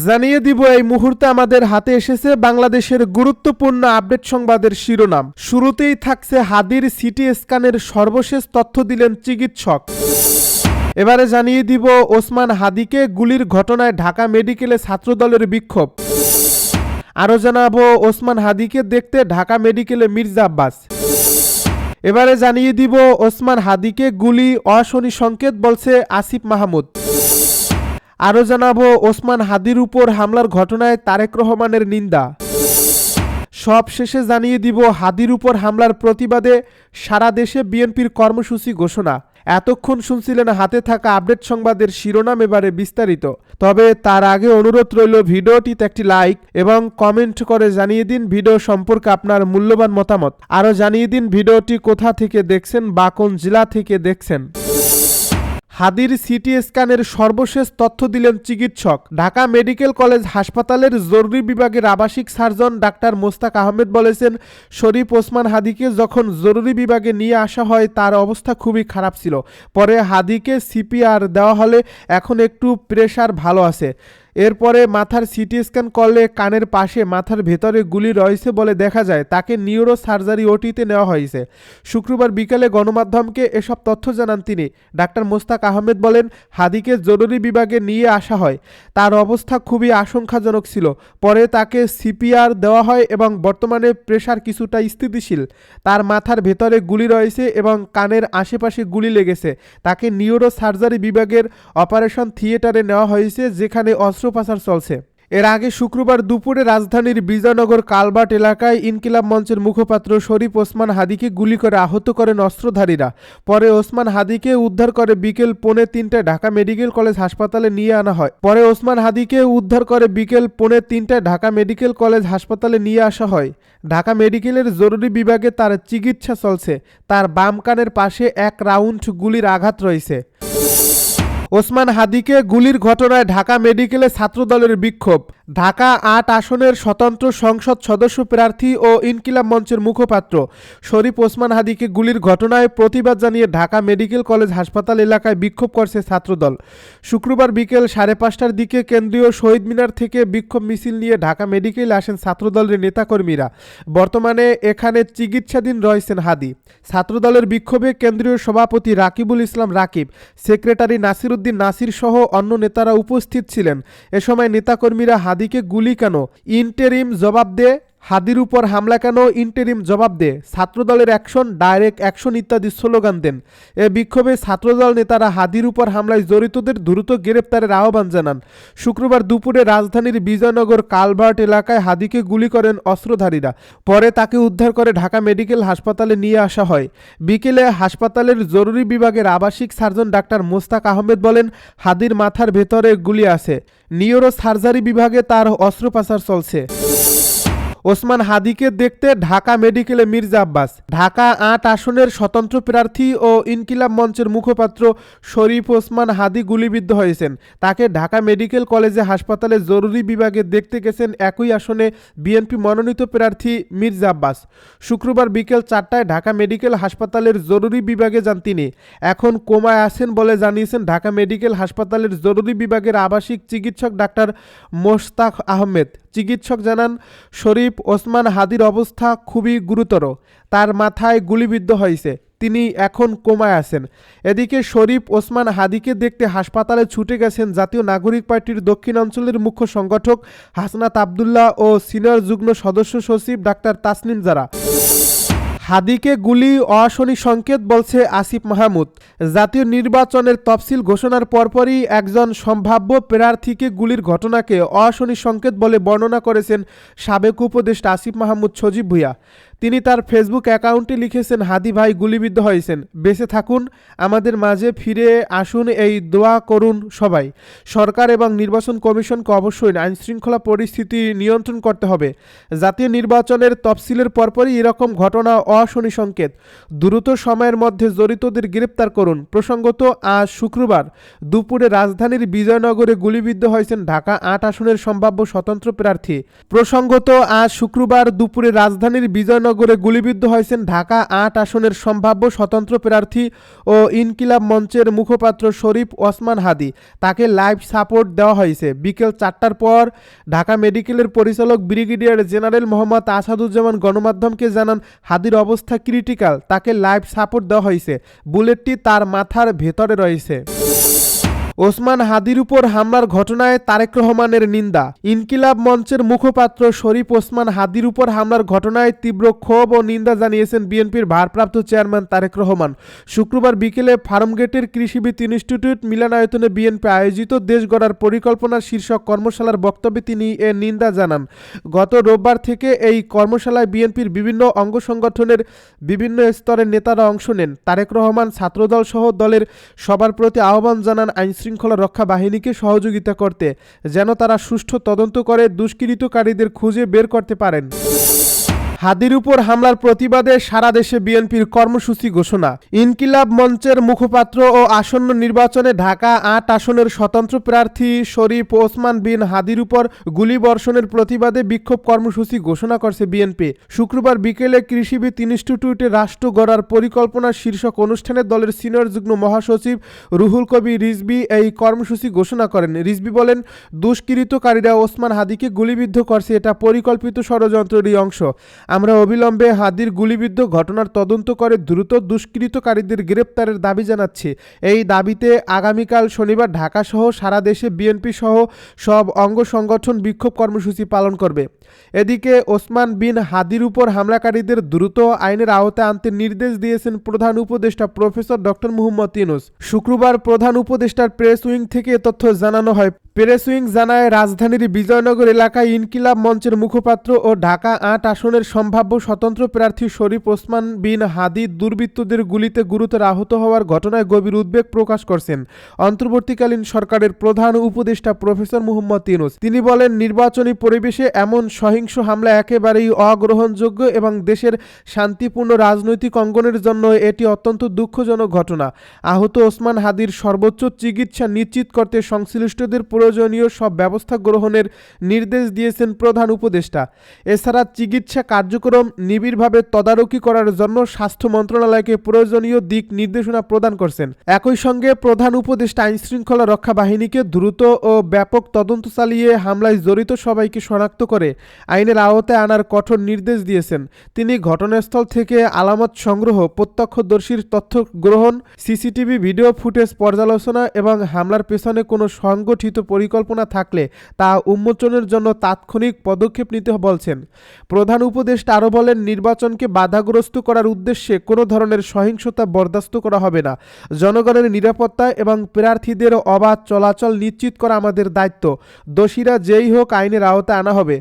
জানিয়ে দিব এই মুহূর্তে আমাদের হাতে এসেছে বাংলাদেশের গুরুত্বপূর্ণ আপডেট সংবাদের শিরোনাম। শুরুতেই থাকছে হাদির সিটি স্ক্যানের সর্বশেষ তথ্য দিলেন চিকিৎসক। এবারে জানিয়ে দিব ওসমান হাদিকে গুলির ঘটনায় ঢাকা মেডিকেলে ছাত্রদলের বিক্ষোভ। আরও জানাবো ওসমান হাদিকে দেখতে ঢাকা মেডিকেলে মির্জা আব্বাস। এবারে জানিয়ে দিব ওসমান হাদিকে গুলি অশনি সংকেত বলছে আসিফ মাহমুদ। আরও জানাবো ওসমান হাদির উপর হামলার ঘটনায় তারেক রহমানের নিন্দা। সব শেষে জানিয়ে দিব হাদির উপর হামলার প্রতিবাদে সারা দেশে বিএনপির কর্মসূচি ঘোষণা। এতক্ষণ শুনছিলেন হাতে থাকা আপডেট সংবাদের শিরোনাম, এবারে বিস্তারিত। তবে তার আগে অনুরোধ রইল ভিডিওটিতে একটি লাইক এবং কমেন্ট করে জানিয়ে দিন ভিডিও সম্পর্কে আপনার মূল্যবান মতামত। আরও জানিয়ে দিন ভিডিওটি কোথা থেকে দেখছেন বা কোন জেলা থেকে দেখছেন। হাদির সিটি স্ক্যানের সর্বশেষ তথ্য দিলেন চিকিৎসক। ঢাকা মেডিকেল কলেজ হাসপাতালের জরুরি বিভাগের আবাসিক সার্জন ডাক্তার মোস্তাক আহমেদ বলেছেন, শরীফ ওসমান হাদিকে যখন জরুরি বিভাগে নিয়ে আসা হয় তার অবস্থা খুবই খারাপ ছিল। পরে হাদিকে সিপিআর দেওয়া হলে এখন একটু প্রেসার ভালো আছে। এরপরে মাথার সিটি স্ক্যান করলে কানের পাশে মাথার ভেতরে গুলি রয়েছে বলে দেখা যায়। তাকে নিউরো সার্জারি ওটিতে নেওয়া হয়েছে। শুক্রবার বিকালে গণমাধ্যমকে এসব তথ্য জানান তিনি। ডাক্তার মোস্তাক আহমেদ বলেন, হাদিকে জরুরি বিভাগে নিয়ে আসা হয়। তার অবস্থা খুবই আশঙ্কাজনক ছিল। পরে তাকে সিপিআর দেওয়া হয় এবং বর্তমানে প্রেসার কিছুটা স্থিতিশীল। তার মাথার ভেতরে গুলি রয়েছে এবং কানের আশেপাশে গুলি লেগেছে। তাকে নিউরো সার্জারি বিভাগের অপারেশন থিয়েটারে নেওয়া হয়েছে, যেখানে অস্ত্রোপচার চলছে। এর আগে শুক্রবার দুপুরে রাজধানীর বিজয়নগর কালবাট এলাকায় ইনকিলাব মঞ্চের মুখপাত্র শরীফ ওসমান হাদিকে গুলি করে আহত করেন অস্ত্রধারীরা। পরে ওসমান হাদিকে উদ্ধার করে বিকেল 2:45টায় ঢাকা মেডিকেল কলেজ হাসপাতালে নিয়ে আসা হয়। ঢাকা মেডিকেলের জরুরি বিভাগে তার চিকিৎসা চলছে। তার বাম কানের পাশে 1 রাউন্ড গুলির আঘাত রয়েছে। ওসমান হাদিকে গুলির ঘটনায় ঢাকা মেডিকেলে ছাত্রদলের বিক্ষোভ। ঢাকা 8 আসনের স্বতন্ত্র সংসদ সদস্য প্রার্থী ও ইনকিলাব মঞ্চের মুখপাত্র শরীফ ওসমান হাদিকে গুলির ঘটনায় প্রতিবাদ জানিয়ে ঢাকা মেডিকেল কলেজ হাসপাতাল এলাকায় বিক্ষোভ করছে ছাত্রদল। শুক্রবার বিকেল 5:30টার দিকে কেন্দ্রীয় শহীদ মিনার থেকে বিক্ষোভ মিছিল নিয়ে ঢাকা মেডিকেলে আসেন ছাত্রদলের নেতাকর্মীরা। বর্তমানে এখানে চিকিৎসাধীন রয়েছেন হাদি। ছাত্রদলের বিক্ষোভে কেন্দ্রীয় সভাপতি রাকিবুল ইসলাম রাকিব, সেক্রেটারি নাসিরউদ্দিন নাসির সহ অন্য নেতারা উপস্থিত ছিলেন। এ সময় নেতাকর্মীরা হাদিকে গুলি কেন, ইন্টেরিম জবাব দে, হাদির উপর হামলা কেন, ইন্টেরিম জবাব দে, ছাত্রদলের অ্যাকশন, ডাইরেক্ট অ্যাকশন ইত্যাদি স্লোগান দেন। এ বিক্ষোভে ছাত্রদল নেতারা হাদির উপর হামলায় জড়িতদের দ্রুত গ্রেপ্তারের আহ্বান জানান। শুক্রবার দুপুরে রাজধানীর বিজয়নগর কালভার্ট এলাকায় হাদিকে গুলি করেন অস্ত্রধারীরা। পরে তাকে উদ্ধার করে ঢাকা মেডিকেল হাসপাতালে নিয়ে আসা হয়। বিকেলে হাসপাতালের জরুরি বিভাগের আবাসিক সার্জন ডাক্তার মোস্তাক আহমেদ বলেন, হাদির মাথার ভেতরে গুলি আছে। নিউরো সার্জারি বিভাগে তার অস্ত্রোপচার চলছে। ওসমান হাদিকে দেখতে ঢাকা মেডিকেলে মির্জা আব্বাস। ঢাকা 8 আসনের স্বতন্ত্র প্রার্থী ও ইনকিলাব মঞ্চের মুখপাত্র শরীফ ওসমান হাদি গুলিবিদ্ধ হয়েছেন। তাকে ঢাকা মেডিকেল কলেজে হাসপাতালে জরুরি বিভাগে দেখতে গেছেন একই আসনে বিএনপি মনোনীত প্রার্থী মির্জা আব্বাস। শুক্রবার বিকেল 4টায় ঢাকা মেডিকেল হাসপাতালের জরুরি বিভাগে যান তিনি। এখন কোমায় আছেন বলে জানিয়েছেন ঢাকা মেডিকেল হাসপাতালের জরুরি বিভাগের আবাসিক চিকিৎসক ডাক্তার মোস্তাক আহমেদ। চিকিৎসক জানান, শরীফ ওসমান হাদির অবস্থা খুবই গুরুতর। তার মাথায় গুলিবিদ্ধ হয়েছে। তিনি এখন কোমায় আছেন। এদিকে শরীফ ওসমান হাদিকে দেখতে হাসপাতালে ছুটে গেছেন জাতীয় নাগরিক পার্টির দক্ষিণাঞ্চলের মুখ্য সংগঠক হাসনাত আবদুল্লাহ ও সিনিয়র যুগ্ম সদস্য সচিব ডাক্তার তাসনিম জারা। হাদিকে গুলি অশনি সংকেত বলছে আসিফ মাহমুদ। জাতীয় নির্বাচনের তফসিল ঘোষণার পরপরই একজন সম্ভাব্য প্রার্থীকে গুলির ঘটনাকে অশনি সংকেত বলে বর্ণনা করেছেন সাবেক উপদেষ্টা আসিফ মাহমুদ সজীব ভুঁইয়া। তিনি তার ফেসবুক অ্যাকাউন্টে লিখেছেন, হাদি ভাই গুলিবিদ্ধ হয়েছেন, বেঁচে থাকুন, আমাদের মাঝে ফিরে আসুন, এই দোয়া করুন সবাই। সরকার এবং নির্বাচন কমিশনকে অবশ্যই আইনশৃঙ্খলা পরিস্থিতি নিয়ন্ত্রণ করতে হবে। জাতীয় নির্বাচনের তফসিলের পরপরই এরকম ঘটনা অশনি সংকেত। দ্রুত সময়ের মধ্যে জড়িতদের গ্রেপ্তার করুন। প্রসঙ্গত আজ শুক্রবার দুপুরে রাজধানীর বিজয়নগরে গুলিবিদ্ধ হয়েছেন ঢাকা 8 আসনের সম্ভাব্য স্বতন্ত্র প্রার্থী। বিজয়নগরে গুলিবিদ্ধ হয়েছেন ঢাকা ৮ আসনের সম্ভাব্য স্বতন্ত্র প্রার্থী ও ইনকিলাব মঞ্চের মুখপাত্র শরীফ ওসমান হাদি। তাকে লাইভ সাপোর্ট দেওয়া হয়েছে। বিকেল ৪টার পর ঢাকা মেডিকেলের পরিচালক ব্রিগেডিয়ার জেনারেল মোহাম্মদ আসাদুজ্জামান গণমাধ্যমকে জানান, হাদির অবস্থা ক্রিটিক্যাল, তাকে লাইভ সাপোর্ট দেওয়া হয়েছে। বুলেটটি তার মাথার ভেতরে রয়েছে। ওসমান হাদির উপর হামলার ঘটনায় তারেক রহমানের নিন্দা। ইনকিলাব মঞ্চের মুখপাত্র শরীফ ওসমান হাদির উপর হামলার ঘটনায় তীব্র ক্ষোভ ও নিন্দা জানিয়েছেন বিএনপির ভারপ্রাপ্ত চেয়ারম্যান তারেক রহমান। শুক্রবার বিকেলে ফার্মগেটের কৃষিবিদ ইনস্টিটিউট মিলনায়তনে বিএনপি আয়োজিত দেশ গড়ার পরিকল্পনা শীর্ষক কর্মশালার বক্তব্যে তিনি এ নিন্দা জানান। গত রোববার থেকে এই কর্মশালায় বিএনপির বিভিন্ন অঙ্গ সংগঠনের বিভিন্ন স্তরের নেতারা অংশ নেন। তারেক রহমান ছাত্রদল সহ দলের সবার প্রতি আহ্বান জানান আইনশৃঙ্খলা রক্ষা বাহিনীকে সহযোগিতা করতে, যেন তারা সুষ্ঠু তদন্ত করে দুষ্কৃতকারীদের খুঁজে বের করতে পারেন। হাদির উপর হামলার প্রতিবাদে সারা দেশে বিএনপির কর্মসূচি ঘোষণা। ইনকিলাব মঞ্চের মুখপাত্র ও আসন্ন নির্বাচনে ঢাকা ৮ আসনের স্বতন্ত্র প্রার্থী শরীফ ওসমান বিন হাদির উপর গুলিবর্ষণের প্রতিবাদে বিক্ষোভ কর্মসূচি ঘোষণা করছে বিএনপি। শুক্রবার বিকেলে কৃষিবিদ ইনস্টিটিউটে রাষ্ট্র গড়ার পরিকল্পনা শীর্ষক অনুষ্ঠানে দলের সিনিয়র যুগ্ম মহাসচিব রুহুল কবির রিজভী এই কর্মসূচি ঘোষণা করেন। রিজভী বলেন, দুষ্কৃতকারীরা ওসমান হাদিকে গুলিবিদ্ধ করছে, এটা পরিকল্পিত ষড়যন্ত্রেরই অংশ। আমরা অবিলম্বে হাদির গুলিবিদ্ধ ঘটনার তদন্ত করে দ্রুত দুষ্কৃতকারীদের গ্রেপ্তারের দাবি জানাচ্ছি। এই দাবিতে আগামীকাল শনিবার ঢাকা সহ সারা দেশে বিএনপি সহ সব অঙ্গ সংগঠন বিক্ষোভ কর্মসূচি পালন করবে। এদিকে ওসমান বিন হাদির উপর হামলাকারীদের দ্রুত আইনের আওতায় আনতে নির্দেশ দিয়েছেন প্রধান উপদেষ্টা প্রফেসর ডক্টর মুহাম্মদ ইউনূস। শুক্রবার প্রধান উপদেষ্টার প্রেস উইং থেকে এ তথ্য জানানো হয়। প্রেস উইং জানায়, রাজধানীর বিজয়নগর এলাকায় ইনকিলাব মঞ্চের মুখপাত্র ও ঢাকা ৮ আসনের সম্ভাব্য স্বতন্ত্র প্রার্থী শরীফ ওসমান বিন হাদি দুর্বৃত্তদের গুলিতে গুরুতর আহত হওয়ার ঘটনায় গভীর উদ্বেগ প্রকাশ করছেন অন্তর্বর্তীকালীন সরকারের প্রধান উপদেষ্টা প্রফেসর মুহাম্মদ ইউনূস। তিনি বলেন, নির্বাচনী পরিবেশে এমন সহিংস হামলা একেবারেই অগ্রহণযোগ্য এবং দেশের শান্তিপূর্ণ রাজনৈতিক অঙ্গনের জন্য এটি অত্যন্ত দুঃখজনক ঘটনা। আহত ওসমান হাদির সর্বোচ্চ চিকিৎসা নিশ্চিত করতে সংশ্লিষ্টদের প্রয়োজনীয় সব ব্যবস্থা গ্রহণের নির্দেশ দিয়েছেন প্রধান উপদেষ্টা। এছাড়া চিকিৎসা কার্যক্রম নিবিড়ভাবে তদারকি করার জন্য স্বাস্থ্য মন্ত্রণালয়কে প্রয়োজনীয় দিক নির্দেশনা প্রদান করছেন। একই সঙ্গে প্রধান উপদেষ্টা আইনশৃঙ্খলা রক্ষা বাহিনীকে দ্রুত ও ব্যাপক তদন্ত চালিয়ে হামলায় জড়িত সবাইকে শনাক্ত করে আইনের আওতায় আনার কঠোর নির্দেশ দিয়েছেন। তিনি ঘটনাস্থল থেকে আলামত সংগ্রহ, প্রত্যক্ষদর্শীর তথ্য গ্রহণ, সিসিটিভি ভিডিও ফুটেজ পর্যালোচনা এবং হামলার পেছনে কোনো সংগঠিত পরিকল্পনা থাকলে তা উন্মোচনের জন্য তাৎক্ষণিক পদক্ষেপ নিতে বলছেন। প্রধান উপদেষ্টা আরও বলেন, নির্বাচনকে বাধাগ্রস্ত করার উদ্দেশ্যে কোনো ধরনের সহিংসতা বরদাস্ত করা হবে না। জনগণের নিরাপত্তা এবং প্রার্থীদের অবাধ চলাচল নিশ্চিত করা আমাদের দায়িত্ব। দোষীরা যেই হোক আইনের আওতায় আনা হবে।